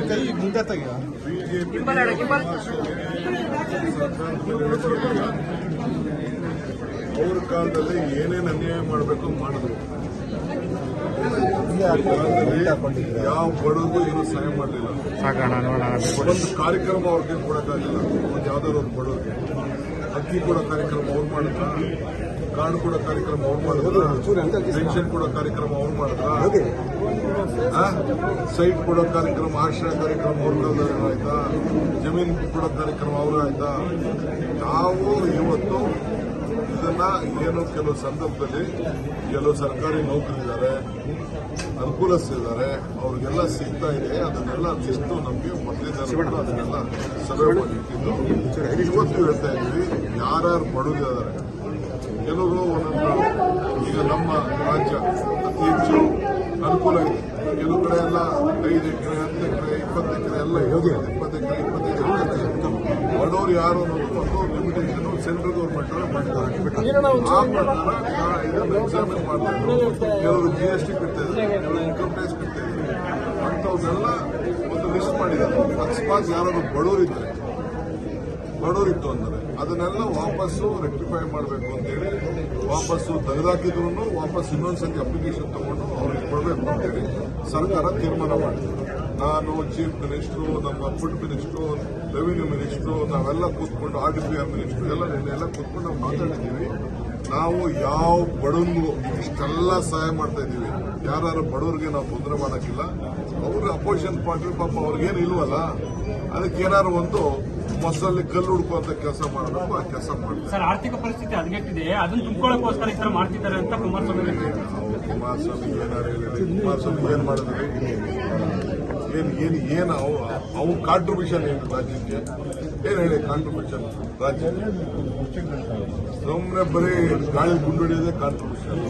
ಕೈ ಮುಂದೆ ತೆಗೆಯ ಅವ್ರ ಕಾಲದಲ್ಲಿ ಏನೇನು ಅನ್ಯಾಯ ಮಾಡಬೇಕು ಮಾಡಿದ್ರು. ಯಾವ ಬಡವರಿಗೂ ಏನು ಸಹಾಯ ಮಾಡಲಿಲ್ಲ. ಒಂದು ಕಾರ್ಯಕ್ರಮ ಅವ್ರಿಗೆ ಕೊಡಕ್ಕಾಗಿಲ್ಲ. ಒಂದು ಯಾವ್ದಾದ್ರು ಒಂದು ಬಡವರಿಗೆ ಅಕ್ಕಿ ಕೊಡೋ ಕಾರ್ಯಕ್ರಮ ಅವ್ರು ಮಾಡಿದ್ರ, ಕಾರ್ಡ್ ಕೊಡೋ ಕಾರ್ಯಕ್ರಮ ಅವ್ರು ಮಾಡಿದ್ರ, ಪೆನ್ಷನ್ ಕೊಡೋ ಕಾರ್ಯಕ್ರಮ ಅವ್ರು ಮಾಡಿದ್ರ, ಸೈಟ್ ಕೊಡೋ ಕಾರ್ಯಕ್ರಮ, ಆಶ್ರಯ ಕಾರ್ಯಕ್ರಮ ಅವ್ರ ಕಾಲದಲ್ಲಿ ಆಯ್ತಾ, ಜಮೀನು ಕೊಡೋ ಕಾರ್ಯಕ್ರಮ ಅವ್ರ ಆಯ್ತಾ. ನಾವು ಇವತ್ತು ಇದನ್ನ ಏನು ಕೆಲವು ಸಂದರ್ಭದಲ್ಲಿ ಕೆಲವು ಸರ್ಕಾರಿ ನೌಕರಿದ್ದಾರೆ, ಅನುಕೂಲಿಸಿದ್ದಾರೆ, ಅವ್ರಿಗೆಲ್ಲ ಸಿಗ್ತಾ ಇದೆ. ಅದನ್ನೆಲ್ಲ ಲಿಸ್ಟು ನಮಗೆ ಮೊದಲಿಂದ ಅದನ್ನೆಲ್ಲ ಸರ್ವೆ ಮಾಡಿಟ್ಟಿದ್ದು ಇವತ್ತು ಹೇಳ್ತಾ ಇದ್ದೀವಿ. ಯಾರ್ಯಾರು ಬಡವರಿದ್ದಾರೆ, ಕೆಲವರು ಒಂದೊಂದು ಈಗ ನಮ್ಮ ರಾಜ್ಯ ಅತಿ ಹೆಚ್ಚು ಅನುಕೂಲ ಇದೆ. ಕೆಲವು ಕಡೆ ಎಲ್ಲ 5 ಎಕರೆ 10 ಎಕರೆ 20 ಎಕರೆ ಎಲ್ಲ ಹೋಗಿ 20 ಎಕರೆ 25 ಎಕರೆ ಬಡವರು ಯಾರು ಅನ್ನೋದು ಒಂದು ಲಿಮಿಟೇಷನ್ ಸೆಂಟ್ರಲ್ ಗೌರ್ಮೆಂಟ್ ಅವರು ಮಾಡಿದ್ದಾರೆ. ಆ ಪ್ರಕಾರ ಇದನ್ನು ಎಕ್ಸಾಮಿನ್ ಮಾಡ್ತಾರೆ. ಕೆಲವರು GST ಕಟ್ತಾ ಇದ್ದಾರೆ, ಕೆಲವರು ಇನ್ಕಮ್ ಟ್ಯಾಕ್ಸ್ ಕಟ್ತಾ ಇದ್ದಾರೆ. ಅಂಥವ್ರನ್ನೆಲ್ಲ ಒಂದು ಲಿಸ್ಟ್ ಮಾಡಿದ್ದಾರೆ. ಅಕಸ್ಮಾತ್ ಯಾರಾದ್ರು ಬಡವರಿತ್ತು ಅಂದರೆ ಅದನ್ನೆಲ್ಲ ವಾಪಸ್ಸು ರೆಕ್ಟಿಫೈ ಮಾಡಬೇಕು ಅಂತೇಳಿ ವಾಪಸ್ಸು ತೆಗೆದಾಕಿದ್ರು ವಾಪಸ್ ಇನ್ನೊಂದ್ಸತಿ ಅಪ್ಲಿಕೇಶನ್ ತಗೊಂಡು ಅವ್ರಿಗೆ ಕೊಡಬೇಕು ಅಂತೇಳಿ ಸರ್ಕಾರ ತೀರ್ಮಾನ ಮಾಡಿದೆ. ನಾನು ಚೀಫ್ ಮಿನಿಸ್ಟ್ರು, ನಮ್ಮ ಫುಡ್ ಮಿನಿಸ್ಟ್ರು, ರೆವಿನ್ಯೂ ಮಿನಿಸ್ಟ್ರು, ನಾವೆಲ್ಲ ಕೂತ್ಕೊಂಡು RDPR ಮಿನಿಸ್ಟ್ರು ಎಲ್ಲ ಕೂತ್ಕೊಂಡು ನಾವು ಮಾತಾಡಿದ್ದೀವಿ. ನಾವು ಯಾವ ಬಡವನಿಗೂ ಇಷ್ಟೆಲ್ಲ ಸಹಾಯ ಮಾಡ್ತಾ ಇದ್ದೀವಿ. ಯಾರು ಬಡವರಿಗೆ ನಾವು ತೊಂದರೆ ಮಾಡೋಕ್ಕಿಲ್ಲ. ಅವ್ರಿಗೆ ಅಪೋಸಿಷನ್ ಪಾರ್ಟಿ ಪಾಪ ಅವ್ರಿಗೇನು ಇಲ್ವಲ್ಲ, ಅದಕ್ಕೆ ಏನಾದ್ರು ಒಂದು ಮೊಸರಲ್ಲಿ ಕಲ್ಲು ಹುಡುಕುವಂತ ಕೆಲಸ ಮಾಡಬೇಕು. ಆ ಕೆಲಸ ಮಾಡ್ತಾರೆ. ಸರ್, ಆರ್ಥಿಕ ಪರಿಸ್ಥಿತಿ ಹದಗೆಟ್ಟಿದೆ, ಅದನ್ನು ತುಂಬಿಕೊಳ್ಳೋಕೋಸ್ಕರ ಈ ತರ ಮಾಡ್ತಿದ್ದಾರೆ ಅಂತ ಕುಮಾರಸ್ವಾಮಿ ಏನಾರು ಹೇಳಿದ್ರೆ ಕುಮಾರಸ್ವಾಮಿ ಏನ್ ಮಾಡಿದ್ರೆ ಏನು ಅವು ಕಾಂಟ್ರಿಬ್ಯೂಷನ್ ಏನು ರಾಜ್ಯಕ್ಕೆ ಏನ್ ಹೇಳಿ ಕಾಂಟ್ರಿಬ್ಯೂಷನ್ ರಾಜ್ಯಕ್ಕೆ ಸುಮ್ಮನೆ ಬರೀ ಗಾಳಿ ಗುಂಡೊಡಿಯೋದೇ ಕಾಂಟ್ರಿಬ್ಯೂಷನ್.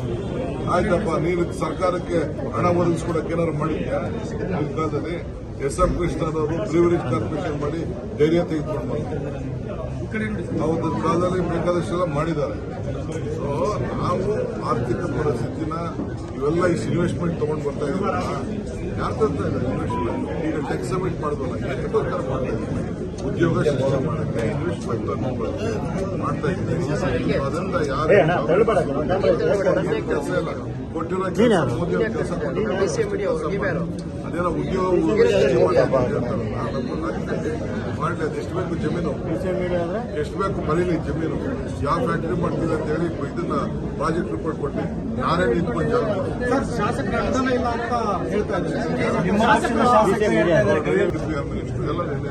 ಆಯ್ತಪ್ಪ, ನೀನು ಸರ್ಕಾರಕ್ಕೆ ಹಣ ಒದಗಿಸ್ಕೊಡಕ್ಕೆ ಏನಾದ್ರು ಮಾಡಿದ್ಯಾ? ಈ ಕಾಲದಲ್ಲಿ SM ಕೃಷ್ಣನವರು ಬ್ರೀವರೇಜ್ ಕಾರ್ಪೊರೇಷನ್ ಮಾಡಿ ಧೈರ್ಯ ತೆಗೆದುಕೊಂಡು ಬಂದರು. ಅವತ್ತು ಕಾಲದಲ್ಲಿ ಬೇಕಾದಷ್ಟೆಲ್ಲ ಮಾಡಿದ್ದಾರೆ. ಸೊ ನಾವು ಆರ್ಥಿಕ ಪರಿಸ್ಥಿತಿನ ಇವೆಲ್ಲ ಇನ್ವೆಸ್ಟ್ಮೆಂಟ್ ತಗೊಂಡು ಬರ್ತಾ ಇದ್ದೀವಿ. ಯಾರು ತರ್ತಾ ಇದ್ದಾರೆ ಇನ್ವೆಸ್ಟ್ಮೆಂಟ್? ಈಗ ಟೆಕ್ ಸಬ್ಮಿಟ್ ಮಾಡಿದ್ವಲ್ಲ, ಏನು ಬೇಕಾದ್ರೆ ಮಾಡ್ತಾ ಇದ್ದೀವಿ. ಉದ್ಯೋಗ ಸೃಷ್ಟಿ ಮಾಡೋಕ್ಕೆ ಇನ್ವೆಸ್ಟ್ಮೆಂಟ್ ಮಾಡ್ತಾ ಇದ್ದೀವಿ. ಅದರಿಂದ ಯಾರು ಕೆಲಸ ಇಲ್ಲ ಕೊಟ್ಟಿರೋ ಮೋದಿ ಕೆಲಸ ಅದೇನೋ ಉದ್ಯೋಗ ಮಾಡಲಿ. ಅದೆಷ್ಟು ಬೇಕು ಜಮೀನು, ಎಷ್ಟು ಬೇಕು ಬರೀಲಿ ಜಮೀನು, ಯಾವ ಫ್ಯಾಕ್ಟ್ರಿ ಮಾಡ್ತೀವಿ ಅಂತ ಹೇಳಿ ಇದನ್ನ ಪ್ರಾಜೆಕ್ಟ್ ರಿಪೋರ್ಟ್ ಕೊಟ್ಟು ಯಾರೇ ನಿಂತ್ಕೊಂಡು ಜಾಗ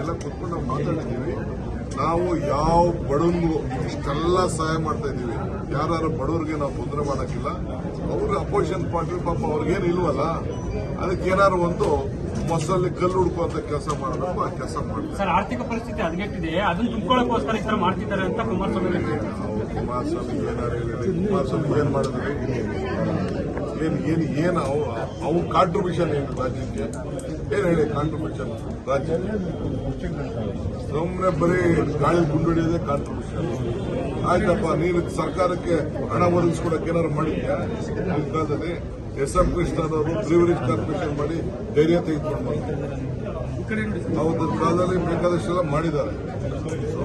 ಎಲ್ಲ ಕೂತ್ಕೊಂಡು ನಾವು ಮಾತಾಡಿದ್ದೀವಿ. ನಾವು ಯಾವ ಬಡವನಿಗೂ ಇಷ್ಟೆಲ್ಲ ಸಹಾಯ ಮಾಡ್ತಾ ಇದ್ದೀವಿ. ಯಾರು ಬಡವರಿಗೆ ನಾವು ತೊಂದರೆ ಮಾಡೋಕ್ಕಿಲ್ಲ. ಅವ್ರಿಗೆ ಅಪೋಸಿಷನ್ ಪಾರ್ಟಿ ಪಾಪ ಅವ್ರಿಗೇನು ಇಲ್ವಲ್ಲ, ಅದಕ್ಕೆ ಏನಾದ್ರು ಒಂದು ಮೊಸರಲ್ಲಿ ಕಲ್ಲು ಹುಡುಕುವಂತ ಕೆಲಸ ಮಾಡಬೇಕು. ಆ ಕೆಲಸ ಮಾಡ್ತಾರೆ. ಸರ್, ಆರ್ಥಿಕ ಪರಿಸ್ಥಿತಿ ಹದಗೆಟ್ಟಿದೆ, ಅದನ್ನು ತುಂಬಿಕೊಳ್ಳೋಕೋಸ್ಕರ ಈ ತರ ಮಾಡ್ತಿದ್ದಾರೆ ಅಂತ ಕುಮಾರಸ್ವಾಮಿ ಏನಾರು ಹೇಳಿದ್ರೆ ಕುಮಾರಸ್ವಾಮಿ ಏನ್ ಮಾಡಿದ್ರೆ ಏನು ಅವು ಕಾಂಟ್ರಿಬ್ಯೂಷನ್ ಏನು ರಾಜ್ಯಕ್ಕೆ ಏನ್ ಹೇಳಿ ಕಾಂಟ್ರಿಬ್ಯೂಷನ್ ರಾಜ್ಯಕ್ಕೆ ಸುಮ್ಮನೆ ಬರೀ ಗಾಳಿ ಗುಂಡೊಡಿಯೋದೇ ಕಾಂಟ್ರಿಬ್ಯೂಷನ್. ಆಯ್ತಪ್ಪ, ನೀನು ಸರ್ಕಾರಕ್ಕೆ ಹಣ ಒದಗಿಸ್ಕೊಡಕ್ಕೆ ಏನಾದ್ರು ಮಾಡಿದ್ಯಾ? ಈ ಕಾಲದಲ್ಲಿ SM ಕೃಷ್ಣನವರು ಬ್ರೀವರೇಜ್ ಕಾರ್ಪೊರೇಷನ್ ಮಾಡಿ ಧೈರ್ಯ ತೆಗೆದುಕೊಂಡು ಬಂದರು. ಅವತ್ತು ಕಾಲದಲ್ಲಿ ಬೇಕಾದಷ್ಟೆಲ್ಲ ಮಾಡಿದ್ದಾರೆ. ಸೊ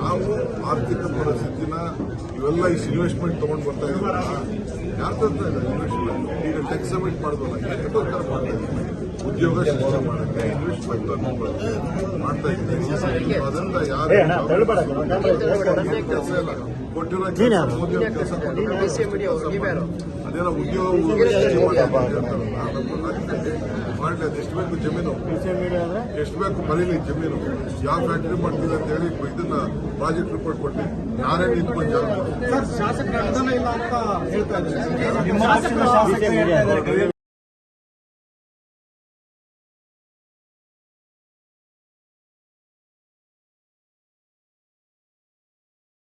ನಾವು ಆರ್ಥಿಕ ಪರಿಸ್ಥಿತಿನ ಇವೆಲ್ಲ ಇನ್ವೆಸ್ಟ್ಮೆಂಟ್ ತಗೊಂಡು ಬರ್ತಾ ಇದ್ದೀವಿ. ಯಾರು ತರ್ತಾ ಇದ್ದಾರೆ ಇನ್ವೆಸ್ಟ್ಮೆಂಟ್? ಈಗ ಟೆಕ್ ಸಬ್ಮಿಟ್ ಮಾಡಿದ್ವಲ್ಲ, ಏನು ಬೇಕಾದ್ರೆ ಮಾಡ್ತಾ ಇದ್ದೀವಿ. ಉದ್ಯೋಗ ಸೃಷ್ಟಿ ಮಾಡೋಕ್ಕೆ ಇನ್ವೆಸ್ಟ್ಮೆಂಟ್ ಮಾಡ್ತಾ ಇದ್ದೀವಿ. ಅದರಿಂದ ಯಾರು ಕೆಲಸ ಇಲ್ಲ ಕೊಟ್ಟಿರೋ ಮೋದಿ ಕೆಲಸ ಅದೇನೋ ಉದ್ಯೋಗ ಮಾಡಲಿ. ಅದೆಷ್ಟು ಬೇಕು ಜಮೀನು, ಎಷ್ಟು ಬೇಕು ಬರೀಲಿ ಜಮೀನು, ಯಾವ ಫ್ಯಾಕ್ಟ್ರಿ ಮಾಡ್ತೀವಿ ಅಂತ ಹೇಳಿ ಇದನ್ನ ಪ್ರಾಜೆಕ್ಟ್ ರಿಪೋರ್ಟ್ ಕೊಟ್ಟು ಯಾರೇ ನಿಂತ್ಕೊಂಡು ಜಾಗ